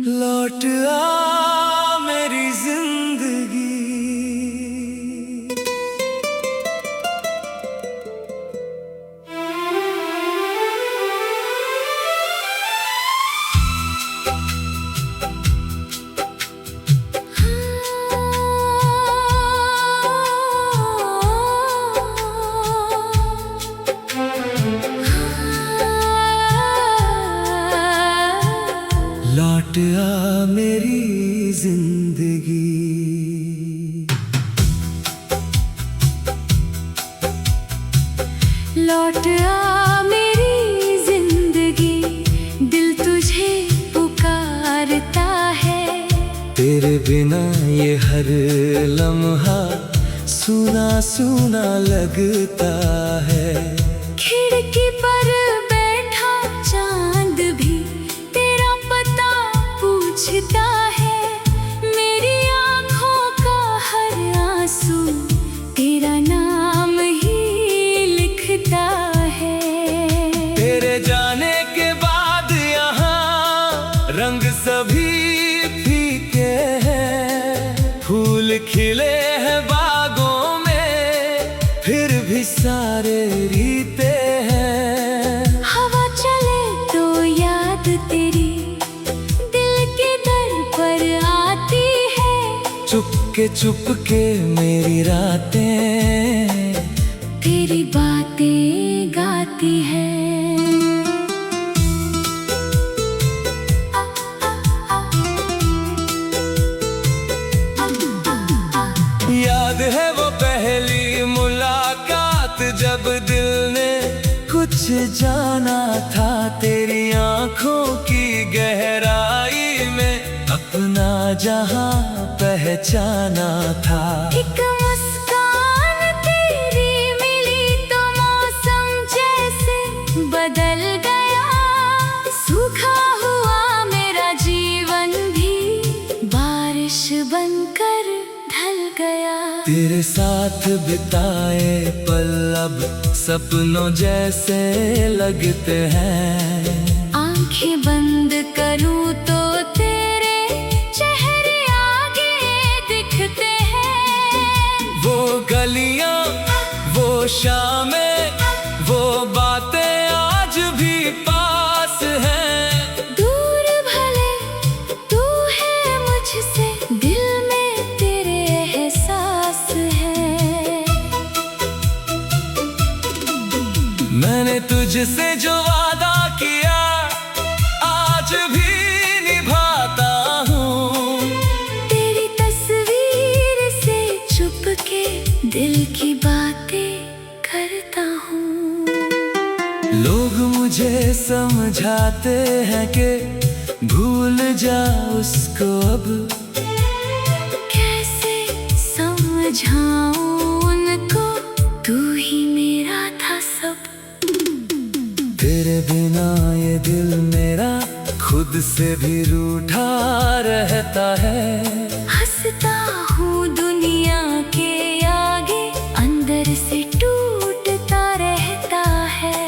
लौट आ मेरी जिंदगी। लौट आ मेरी जिंदगी। लौट आ मेरी जिंदगी, दिल तुझे पुकारता है। तेरे बिना ये हर लम्हा सुना सुना लगता है। खिड़की पर बैठा चांद भी तेरा पता पूछता है। मेरी आँखों का हर आंसू तेरा नाम ही लिखता है। तेरे जाने के बाद यहाँ रंग सभी फीके हैं। फूल खिले हैं बागों में, फिर भी सारे रीते हैं। हवा चले तो याद तेरी दिल के दर पर आती है। चुप के मेरी रातें तेरी बातें गाती है। याद है वो पहली मुलाकात, जब दिल ने कुछ जाना था। तेरी आंखों की गहराई में अपना जहां पहचाना था। एक मुस्कान तेरी मिली तो मौसम जैसे बदल गया। सूखा हुआ मेरा जीवन भी बारिश बनकर ढल गया। तेरे साथ बिताए पल अब सपनों जैसे लगते हैं। आंखें बंद करूं तो तेरे चेहरे आगे दिखते हैं। वो गलियां, वो शामें, वो बातें आज भी पास हैं। दूर भले तू है मुझसे, दिल में तेरे एहसास है। मैंने तुझसे जो वादा किया आज भी निभाता हूँ। तेरी तस्वीर से चुपके दिल की बातें करता हूँ। लोग मुझे समझाते हैं कि भूल जा उसको अब। कैसे समझाऊं उनको, तू ही मेरा था सब। तेरे बिना ये दिल मेरा खुद से भी रूठा रहता है। हंसता हूँ दुनिया के आगे, अंदर से टूटता रहता है।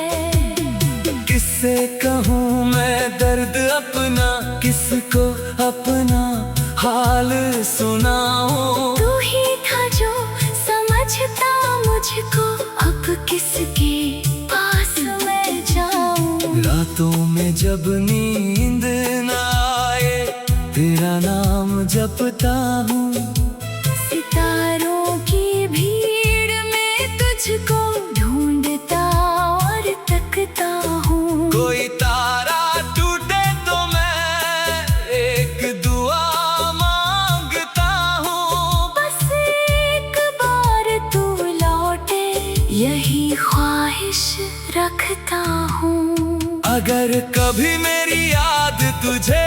किससे कहूँ मैं दर्द अपना, किसको अपना हाल सुनाऊं। तू ही था जो समझता मुझको, अब किसके पास मैं जाऊं। रातों में जब नींद न आए तेरा नाम जपता हूँ। सितारों की भीड़ में तुझको ढूंढता और तकता हूँ। कोई तारा टूटे तो मैं एक दुआ मांगता हूँ। बस एक बार तू लौटे यही ख्वाहिश रखता हूँ। अगर कभी मेरी याद तुझे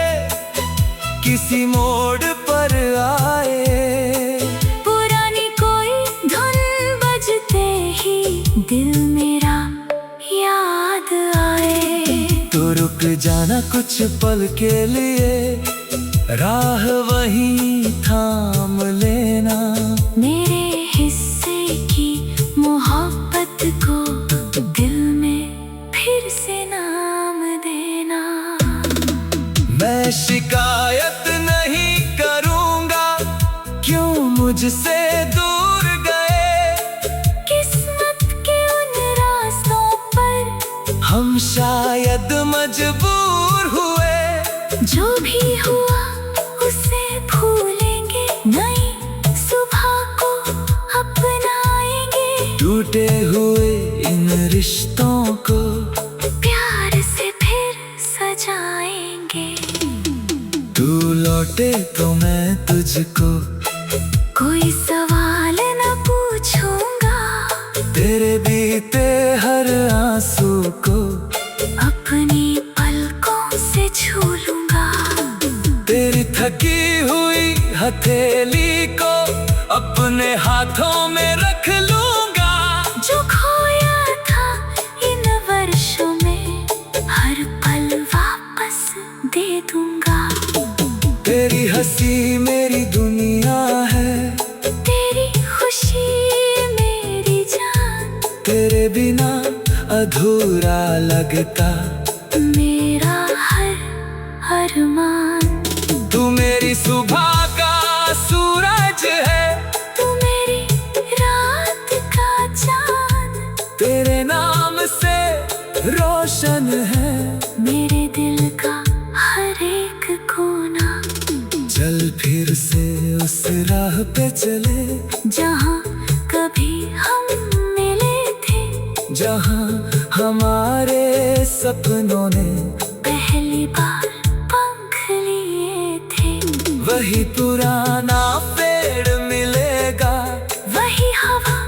किसी मोड़ पर आए, पुरानी कोई धुन बजते ही दिल मेरा याद आए, तो रुक जाना कुछ पल के लिए, राह वहीं थाम लेना। मेरे हिस्से की मोहब्बत को दिल में फिर से नाम देना। मैं मैं शिकायत नहीं करूंगा, क्यों मुझसे दूर गए। किस्मत के उन रास्तों पर हम शायद मजबूर हुए। जो भी हुआ उसे भूलेंगे, नई सुबह को अपनाएंगे। टूटे हुए इन रिश्तों को प्यार से फिर सजाएंगे। तू लौटे तो मैं तुझको कोई सवाल न पूछूंगा, तेरे बीते हर आंसू को अपनी पलकों से छू लूंगा। तेरी थकी हुई हथेली को अपने हाथों में रख लूंगा। जो खोया था इन वर्षों में हर पल वापस दे दूंगा। तेरी हंसी मेरी दुनिया है, तेरी खुशी मेरी जान। तेरे बिना अधूरा लगता मेरा हर अरमान। तू मेरी सुबह का सूरज है, तू मेरी रात का चांद। तेरे नाम से रोशन है मेरे दिल का हर एक कोना। चल फिर से उस राह पे चले जहाँ कभी हम मिले थे, जहाँ हमारे सपनों ने पहली बार पंख लिए थे। वही पुराना पेड़ मिलेगा, वही हवा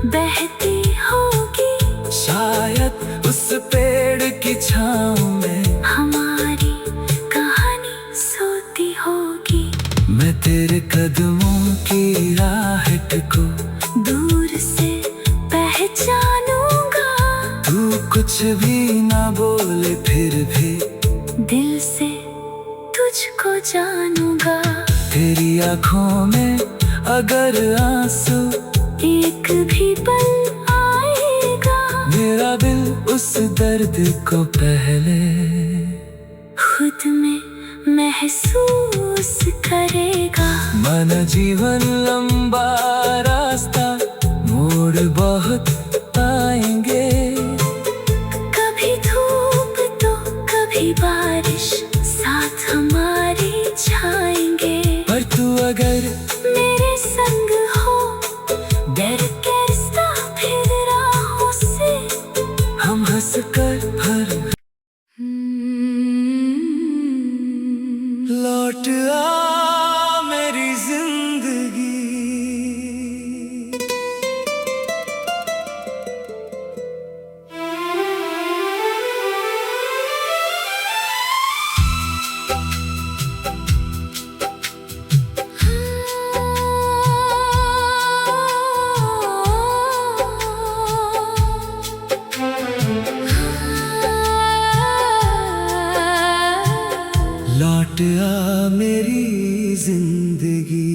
बहती होगी। शायद उस पेड़ की छाँव में हमारी कहानी सोती होगी। मैं तेरे कदमों की राहत को दूर से पहचानूंगा। तू कुछ भी ना बोले फिर भी दिल से तुझको जानूंगा। तेरी आँखों में अगर आंसू एक भी पल आएगा, मेरा दिल उस दर्द को पहले खुद में महसूस करेगा। मन जीवन लंबा रास्ता, मोड़ बहुत आएंगे। कभी धूप तो कभी बारिश साथ हमारे छाएंगे। पर तू अगर मेरे संग हो, डर के रास्ता फिर राहों से हम हंस कर हर लौट आ मेरी जिंदगी। लौट आ मेरी जिंदगी।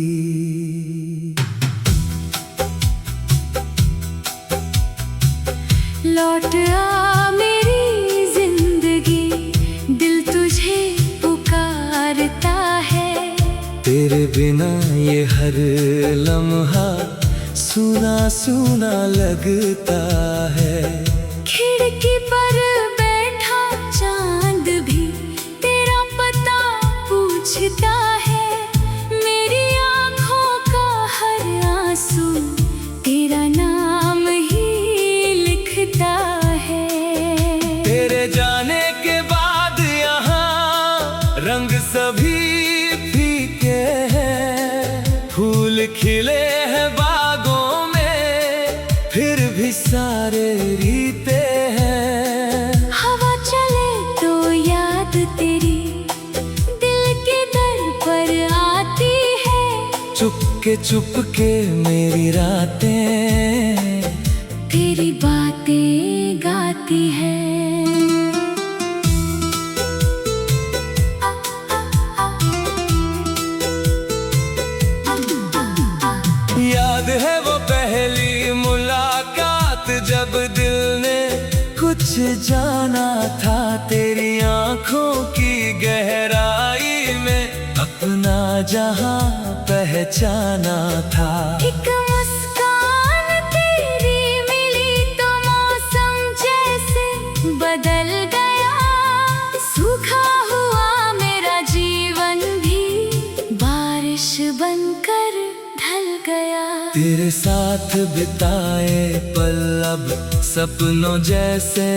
लौट आ मेरी जिंदगी, दिल तुझे पुकारता है। तेरे बिना ये हर लम्हा सुना सुना लगता है। खिड़की पर बैठा चांद भी तेरा पता पूछता है। मेरी आँखों का हर आंसू तेरा नाम ही लिखता है। तेरे जाने के बाद यहाँ रंग सभी फीके हैं। फूल खिले हैं बागों में, फिर भी सारे रीते हैं। हवा चले तो याद तेरी दिल के दर पर आती है। चुपके मेरी रातें तेरी बातें गाती है। याद है वो पहली मुलाकात, जब दिल ने कुछ जाना था। तेरी आंखों की गहराई जहां पहचाना था। एक मुस्कान तेरी मिली तो मौसम जैसे बदल गया। सूखा हुआ मेरा जीवन भी बारिश बनकर ढल गया। तेरे साथ बिताए पल अब सपनों जैसे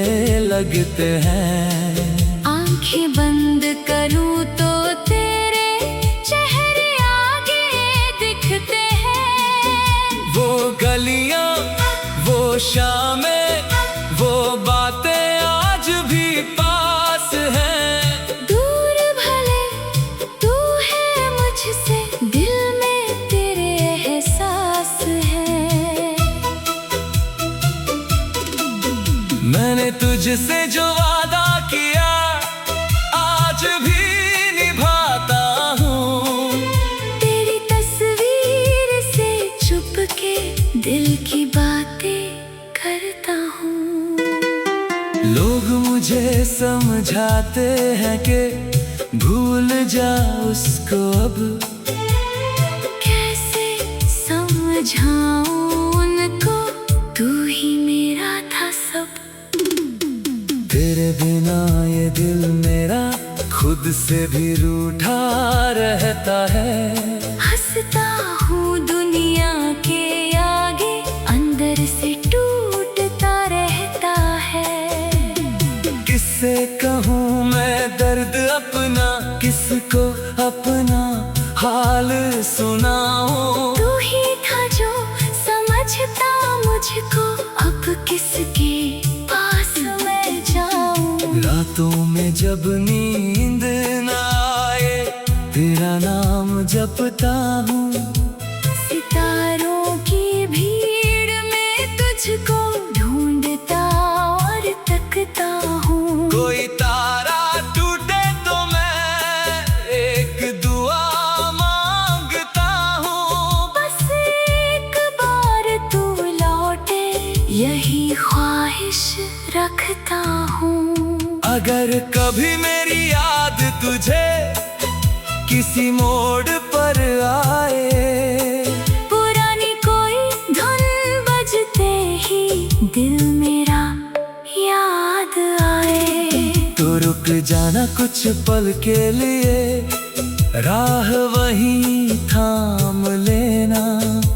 लगते हैं। आंखें बंद करूं तो तेरे चेहरे आगे दिखते हैं। वो गलियां, वो शामें, वो बातें आज भी पास हैं। दूर भले तू है मुझसे, दिल में तेरे एहसास है। मैंने तुझसे जो वादा किया आज भी निभाता हूँ। तेरी तस्वीर से चुपके दिल की बातें करता हूँ। लोग मुझे समझाते हैं कि भूल जा उसको अब। कैसे समझाऊं उनको, तू ही मेरा था सब। तेरे बिना ये दिल मेरा खुद से भी रूठा रहता है। हंसता हूँ दुनिया के आगे, अंदर से टूटता रहता है। किससे कहूँ मैं दर्द अपना, किसको अपना हाल सुनाऊं। तू ही था जो समझता मुझको, अब किसके पास मैं जाऊं। रातों में जब नींद न आए तेरा नाम जपता हूँ। सितारों की भीड़ में तुझको ढूंढता और तकता हूँ। कोई तारा टूटे तो मैं एक दुआ मांगता हूँ। बस एक बार तू लौटे यही ख्वाहिश रखता हूँ। अगर कभी मेरी याद तुझे किसी मोड़ पर आए, पुरानी कोई धुन बजते ही दिल मेरा याद आए, तो रुक जाना कुछ पल के लिए, राह वहीं थाम लेना।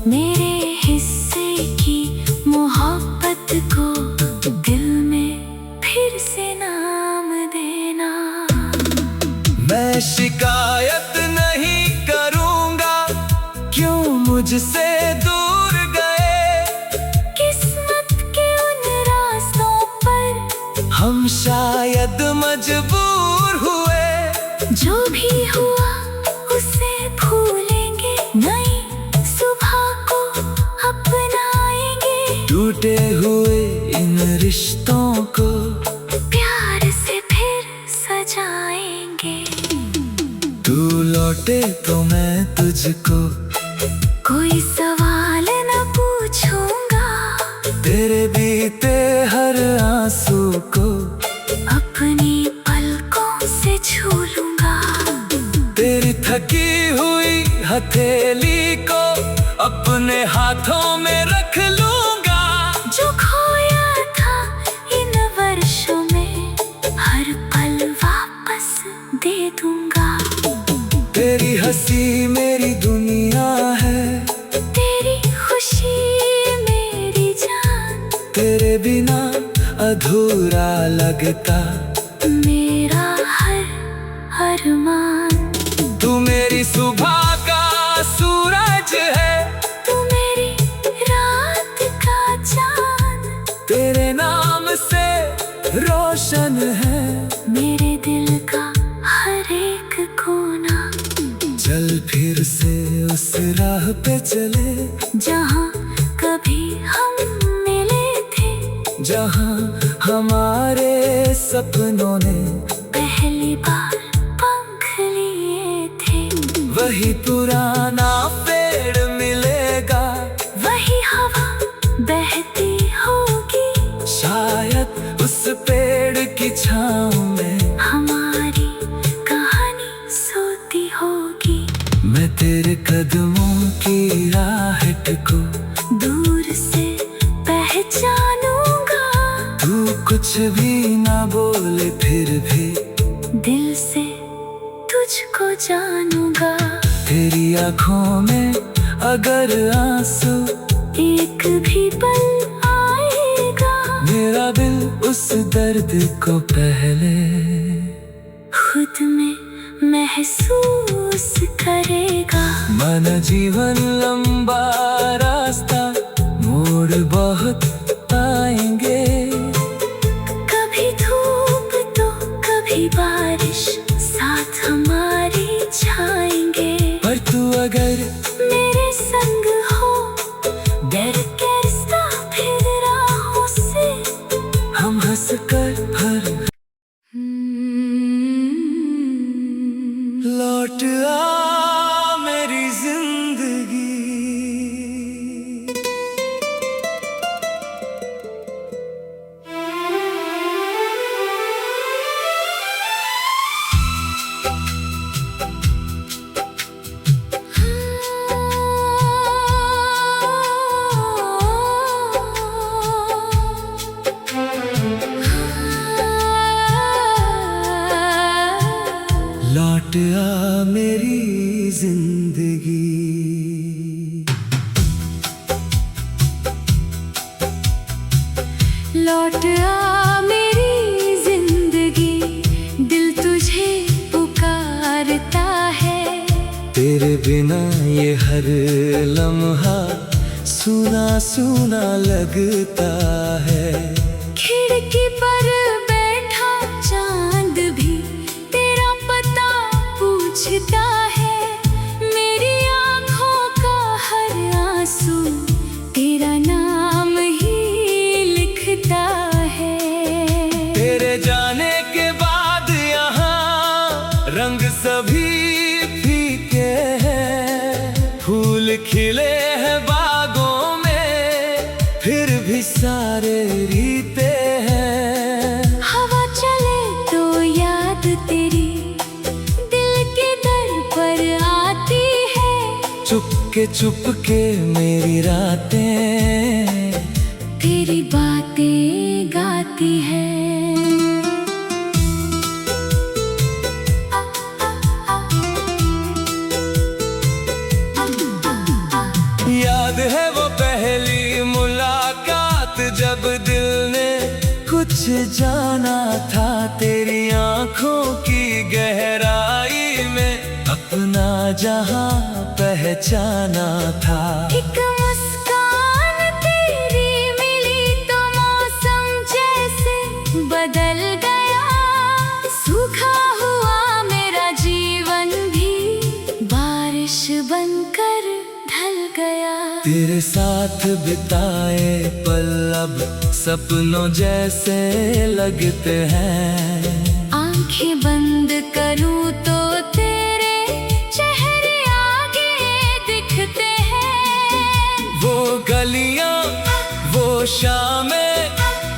मेरे हिस्से की मोहब्बत को दिल में फिर से नाम देना। मैं शिकायत नहीं करूँगा क्यों मुझसे दूर गए। किस्मत के उन रास्तों पर हम शायद मजबूर हुए। जो भी हुआ उसे भूलेंगे, नई सुबह को अपनाएंगे। टूटे हुए इन रिश्तों को प्यार से फिर सजाएंगे। तू लौटे तो मैं तुझको कोई सवाल न पूछूंगा, तेरे बीते हर आंसू को अपनी पलकों से छू लूंगा। तेरी थकी हुई हथेली को अपने हाथों में रख लूंगा। जो खोया था इन वर्षों में हर पल वापस दे दूंगा। तेरी हंसी मेरी दुनिया है, तेरी खुशी मेरी जान, तेरे बिना अधूरा लगता मेरा हर अरमान। तू मेरी सुबह का सूरज है, तू मेरी रात का चांद, तेरे नाम से रोशन है मेरे दिल का हर एक कोना। चल फिर से उस राह पे चले जहाँ कभी हम मिले थे, जहाँ हमारे सपनों ने पहली बार पंख लिए थे। वही पुराना पेड़ मिलेगा, वही हवा बहती होगी, शायद उस पेड़ की छाँव में हमारी कहानी सोती होगी। मैं जानूंगा। तेरी आँखों में अगर आंसू एक भी पल आएगा, मेरा दिल उस दर्द को पहले खुद में महसूस करेगा। मन जीवन लंबा रास्ता, मोड़ बहुत आएंगे। कभी धूप तो कभी बारिश साथ हमारे छाएंगे। पर तू अगर मेरे संग हो, डर के रास्ता फिर राहों से हम हंस कर भर लौट आ मेरी जिंदगी। लौट आ मेरी जिंदगी। लौट आ मेरी जिंदगी, दिल तुझे पुकारता है। तेरे बिना ये हर लम्हा सुना सुना लगता है। खिड़की पर बैठा चांद भी तेरा पता पूछता है। मेरी आँखों का हर आंसू तेरा नाम ही लिखता है। तेरे जाने के बाद यहाँ रंग सभी फीके हैं। फूल खिले हैं बागों में, फिर भी सारे रीते हैं। हवा चले तो याद तेरी दिल के दर पर आती है। चुप के मेरी रातें तेरी बातें गाती है। याद है वो पहली मुलाकात, जब दिल ने कुछ जाना था। तेरी आंखों की गहराई में अपना जहां पहचाना था। एक मुस्कान तेरी मिली तो मौसम जैसे बदल गया। सूखा हुआ मेरा जीवन भी बारिश बनकर ढल गया। तेरे साथ बिताए पल अब सपनों जैसे लगते हैं। आंखें बंद करूं तो तेरे चेहरे आगे दिखते हैं। वो गलियां, वो शामें,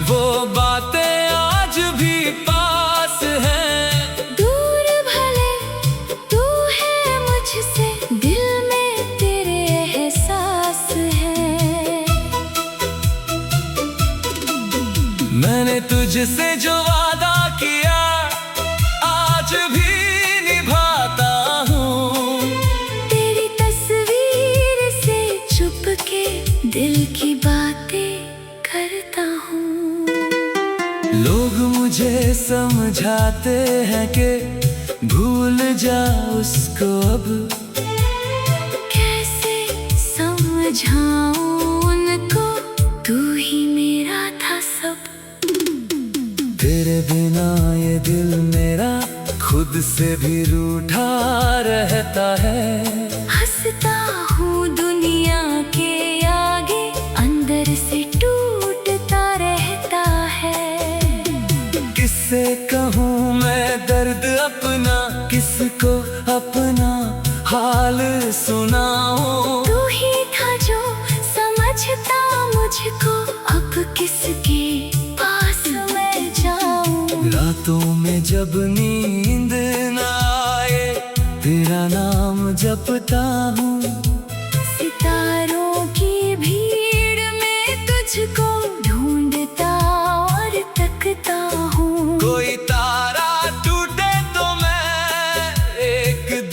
वो बातें आज भी पास हैं। दूर भले तू है मुझसे, दिल में तेरे एहसास है। मैंने तुझसे जो वादा किया आज भी निभाता हूँ। तेरी तस्वीर से चुपके दिल की बातें करता हूँ। लोग मुझे समझाते हैं कि भूल जा उसको अब। कैसे समझाऊं उनको, तू ही मेरा था सब। तेरे बिना ये दिल मेरा खुद से भी रूठा रहता है। हंसता हूँ दुनिया के आगे, अंदर से टूटता रहता है। किससे कहूँ मैं दर्द अपना, किसको अपना हाल सुनाऊं। तू ही था जो समझता मुझको, अब किसके पास मैं जाऊं। रातों में जब नींद न आए तेरा नाम जपता हूँ। सितारों की भीड़ में तुझको ढूंढता और तकता हूँ। कोई तारा टूटे तो मैं एक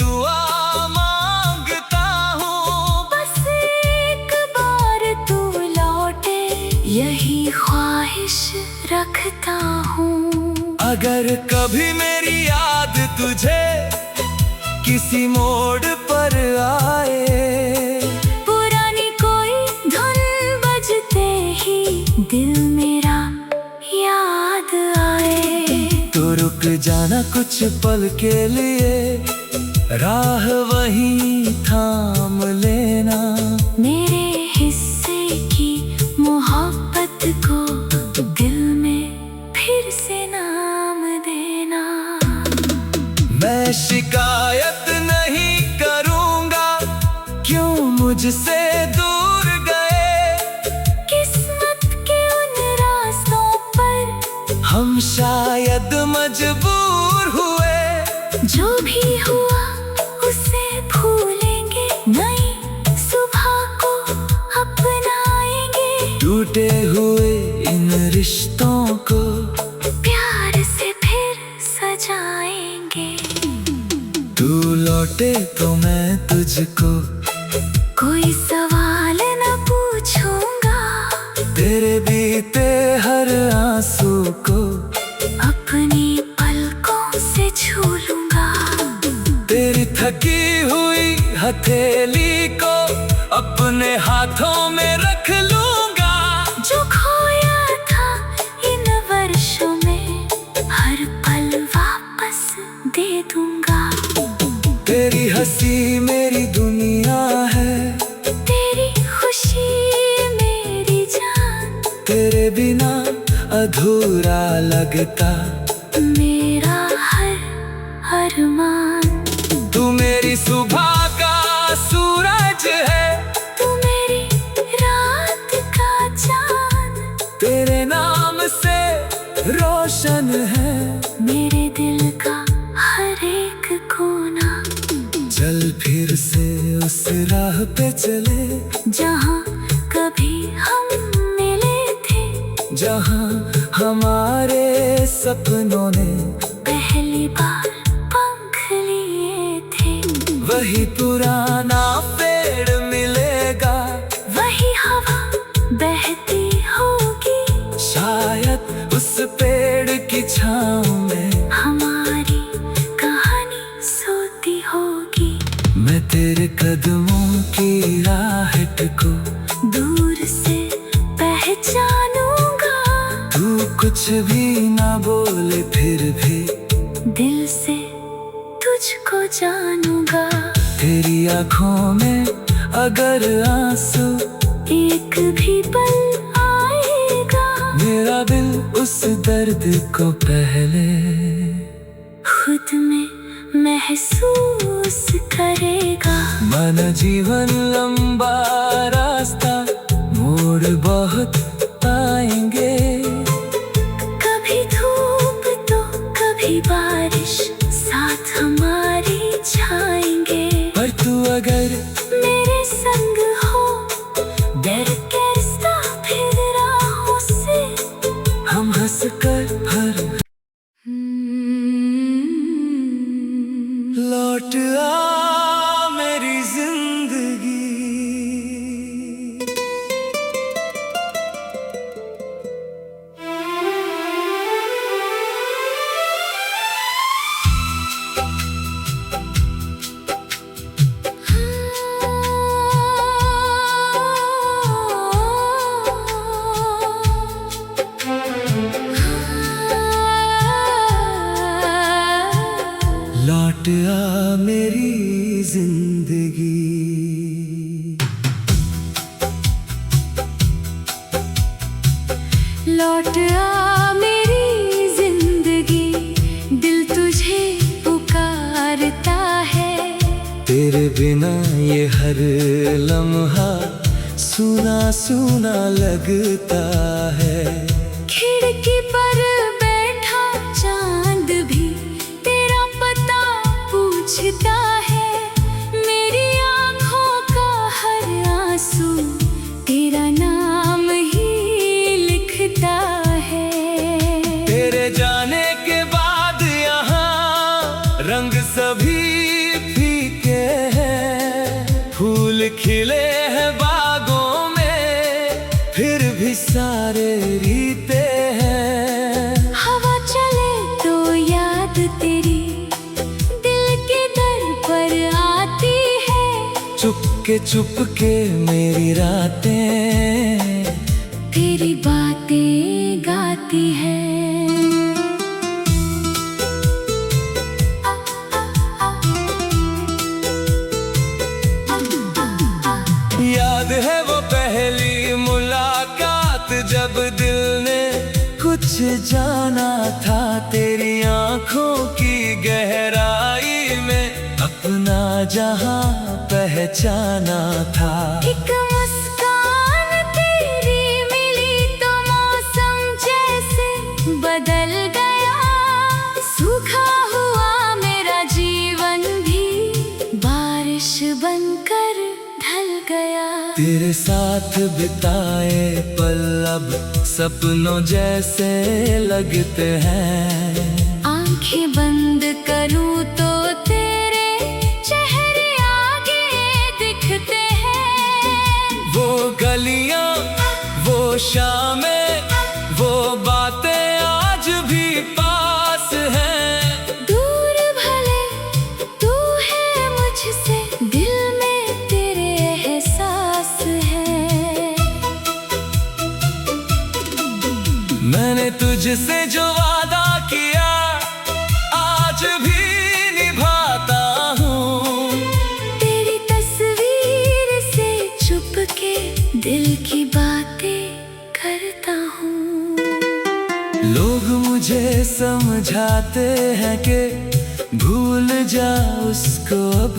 अगर कभी मेरी याद तुझे किसी मोड़ पर आए, पुरानी कोई धुन बजते ही दिल मेरा याद आए, तो रुक जाना कुछ पल के लिए, राह वहीं थाम लेना। मेरे हिस्से की मोहब्बत को दिल में फिर से नाम देना। मैं शिकायत नहीं करूंगा क्यों मुझसे दूर गए, किस्मत के उन रास्तों पर हम शायद मजबूर हुए। जो भी हुआ उसे भूलेंगे, नई सुबह को अपनाएंगे, टूटे हुए इन रिश्तों को प्यार से फिर सजाएंगे। तू लौटे तो मैं तुझको कोई सवाल न पूछूंगा, तेरे बीते हर आंसू को अपनी पलकों से छू लूंगा। तेरी थकी हुई हथेली को अपने हाथों में रख लूंगा। जो खोया था इन वर्षों में हर पल वापस दे दूंगा। तेरी हंसी मेरी दुनिया है, तेरी खुशी मेरी जान, तेरे बिना अधूरा लगता मेरा हर अरमान। तू मेरी सुबह का सूरज है, तू मेरी रात का चांद, तेरे नाम से रोशन है मेरे दिल का हर एक कोना। चल फिर से उस राह पे चले, जहाँ कभी हम मिले थे, जहाँ हमारे सपनों ने पहली बार पंख लिए थे। वही पुराना पेड़ मिलेगा, वही हवा बहती होगी, शायद उस पेड़ की छाँव में हमारी कहानी सोती होगी। मैं तेरे कदमों की आहट को दूर से पहचानूंगा, तू कुछ भी ना बोले फिर भी दिल से तुझको जानूंगा। तेरी आँखों में अगर आंसू एक भी पल आएगा, मेरा दिल उस दर्द को पहले खुद में महसूस करेगा। मन जीवन लंबा रास्ता, मोड़ बहुत आएंगे, कभी धूप तो कभी बारिश साथ हमारी छाएंगे। पर तू अगर मेरे संग हो, डर के रास्ता फिर राहों से हम हंस कर हर लौट आ मेरी जिंदगी। लौट आ मेरी जिंदगी। लौट आ मेरी जिंदगी, दिल तुझे पुकारता है। तेरे बिना ये हर लम्हा सुना सुना लगता है। खिड़की पर बैठा चांद भी तेरा पता पूछता है। मेरी आँखों का हर आंसू तेरा नाम ही लिखता है। तेरे जाने के बाद यहाँ रंग सभी फीके हैं। फूल खिले हैं बागों में, फिर भी सारे रीते हैं। हवा चले तो चुपके मेरी रातें तेरी बातें गाती है। याद है वो पहली मुलाकात जब दिल ने कुछ जाना था, तेरी आंखों की गहराई में अपना जहां पहचाना था। एक मुस्कान तेरी मिली तो मौसम जैसे बदल गया, सूखा हुआ मेरा जीवन भी बारिश बनकर ढल गया। तेरे साथ बिताए पल अब सपनों जैसे लगते हैं। आंखें बंद करूं तो तेरे चेहरे आगे दिखते हैं। वो गलियां, वो शामें, वो बातें आज भी पास हैं। दूर भले तू है मुझसे, दिल में तेरे एहसास है। मैंने तुझसे जो वादा किया आज भी निभाता हूँ। तेरी तस्वीर से चुपके दिल की बातें करता हूँ। लोग मुझे समझाते हैं कि भूल जा उसको अब,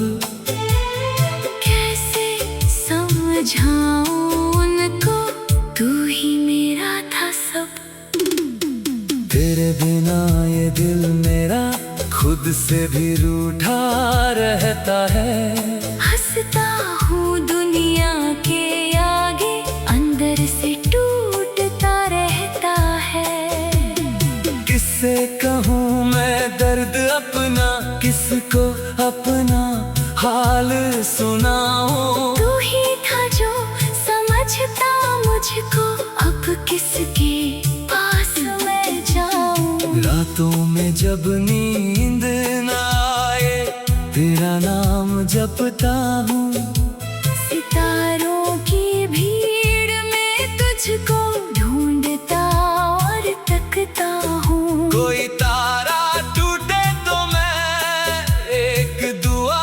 कैसे समझाऊं उनको, तू ही मेरा था सब। तेरे बिना ये दिल मेरा खुद से भी रूठा रहता है। हंसता हूँ दुनिया के आगे, अंदर से टूटता रहता है। किससे कहूँ मैं दर्द अपना, किसको अपना हाल सुनाऊं। तू ही था जो समझता मुझको, अब किसके पास मैं जाऊं। रातों में जब नींद न आए तेरा नाम जपता हूँ। सितारों की भीड़ में तुझको ढूंढता और तकता हूँ। कोई तारा टूटे तो मैं एक दुआ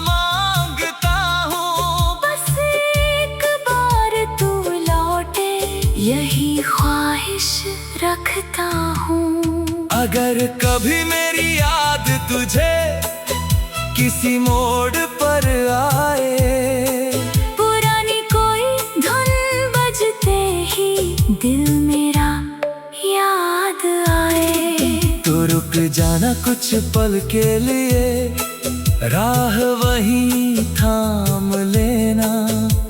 मांगता हूँ। बस एक बार तू लौटे यही ख्वाहिश रखता हूँ। अगर कभी मेरी याद तुझे किसी मोड़ पर आए, पुरानी कोई धुन बजते ही दिल मेरा याद आए, तो रुक जाना कुछ पल के लिए, राह वहीं थाम लेना।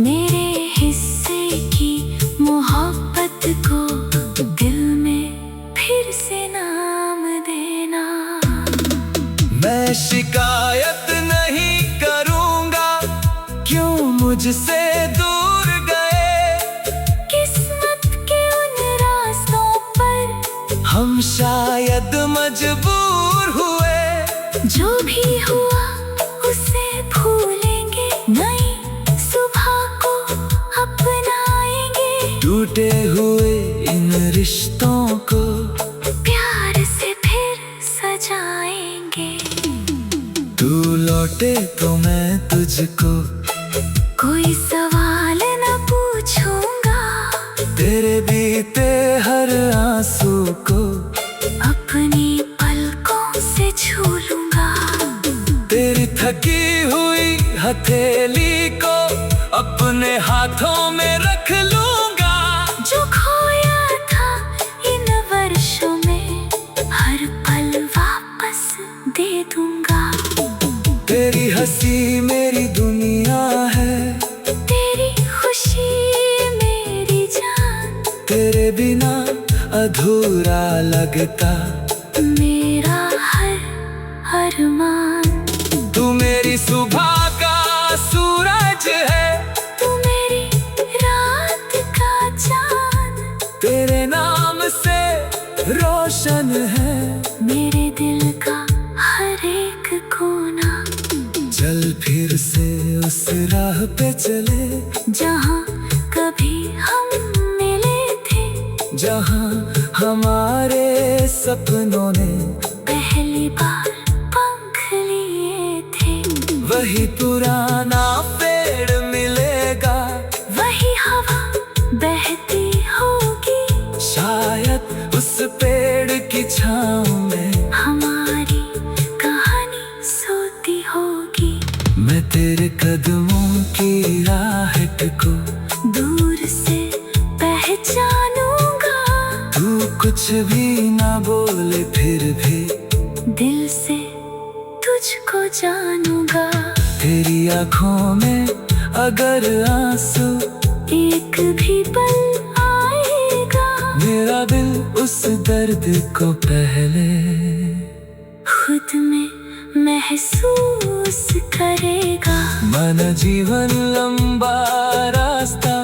मेरे हिस्से की मोहब्बत को दिल में फिर से नाम देना। मैं शिकायत नहीं करूँगा क्यों मुझसे दूर गए। किस्मत के उन रास्तों पर हम शायद मजबूर हुए। जो भी हुआ उसे भूलेंगे, नई सुबह को अपनाएंगे। टूटे हुए इन रिश्तों को प्यार से फिर सजाएंगे। तू लौटे तो मैं तुझको कोई सवाल न पूछूंगा, तेरे बीते हर आंसू को अपनी पलकों से छू लूंगा। तेरी थकी हुई हथेली को अपने हाथों में रख लूंगा। जो खोया था इन वर्षों में हर पल वापस दे दूंगा। तेरी हंसी मेरी दुनिया है, तेरी खुशी मेरी जान, तेरे बिना अधूरा लगता मेरा हर अरमान। तू मेरी सुबह का सूरज है, तू मेरी रात का चांद, तेरे नाम से रोशन है मेरे दिल का हर एक कोना। चल फिर से उस राह राह पे चले जहाँ कभी हम मिले थे, जहाँ हमारे सपनों ने पहली बार पंख लिए थे। वही पुराना पेड़ मिलेगा, वही हवा बहती होगी, शायद उस पेड़ की छाँव में हमारी कहानी सोती होगी। मैं तेरे कदमों की आहट को दूर से पहचानूंगा, तू कुछ भी ना बोले फिर भी दिल से तुझको जानूंगा। तेरी आँखों में अगर आंसू एक भी पल आएगा, मेरा दिल उस दर्द को पहले खुद में महसूस करेगा। मन जीवन लंबा रास्ता,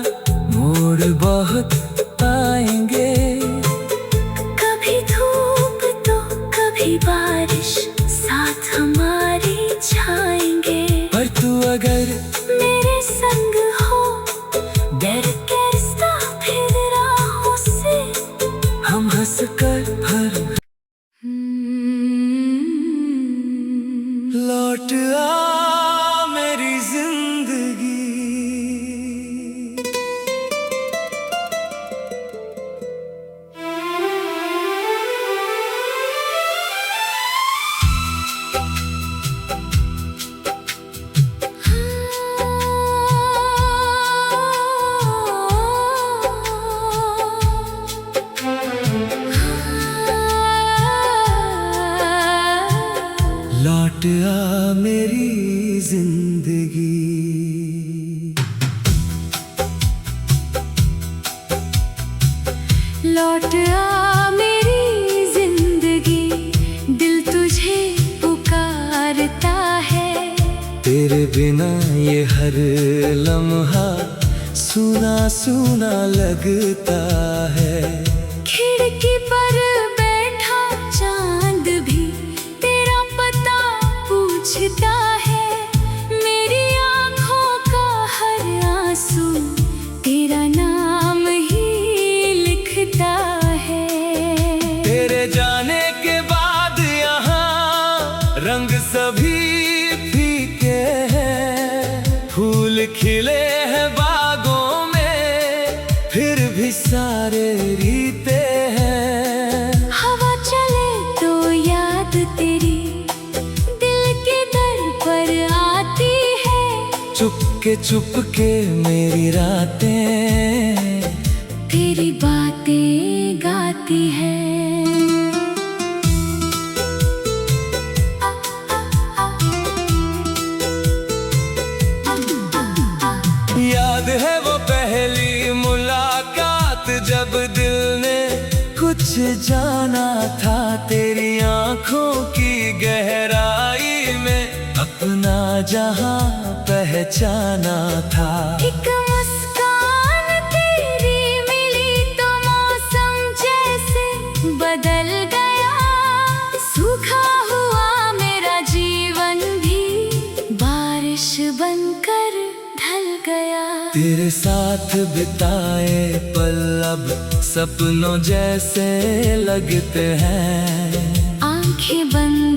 मोड़ बहुत आएंगे, कभी धूप तो कभी बारिश साथ हमारे छाएंगे। पर तू अगर मेरे संग हो, डर के रास्ता फिर राहों से हम हंस कर हर लौट आ मेरी जिंदगी। लौट आ मेरी जिंदगी। लौट आ मेरी जिंदगी, दिल तुझे पुकारता है। तेरे बिना ये हर लम्हा सूना सूना लगता है। खिड़की पर बैठा चांद भी तेरा पता पूछता है। मेरी आँखों का हर आंसू तेरा नाम ही लिखता है। तेरे जाने के बाद यहाँ रंग सभी फीके हैं, फूल खिले हैं बागों में, फिर भी सारे रीते हैं। हवा चले तो याद तेरी दिल के दर पर आती है। चुपके मेरी रातें तेरी बातें गाती है। याद है वो पहली मुलाकात, जब दिल ने कुछ जाना था। तेरी आंखों की गहराई में अपना जहां पहचाना था। एक मुस्कान तेरी मिली तो मौसम जैसे बदल गया। सूखा हुआ मेरा जीवन भी बारिश बनकर ढल गया। तेरे साथ बिताए पल अब सपनों जैसे लगते हैं। आंखें बंद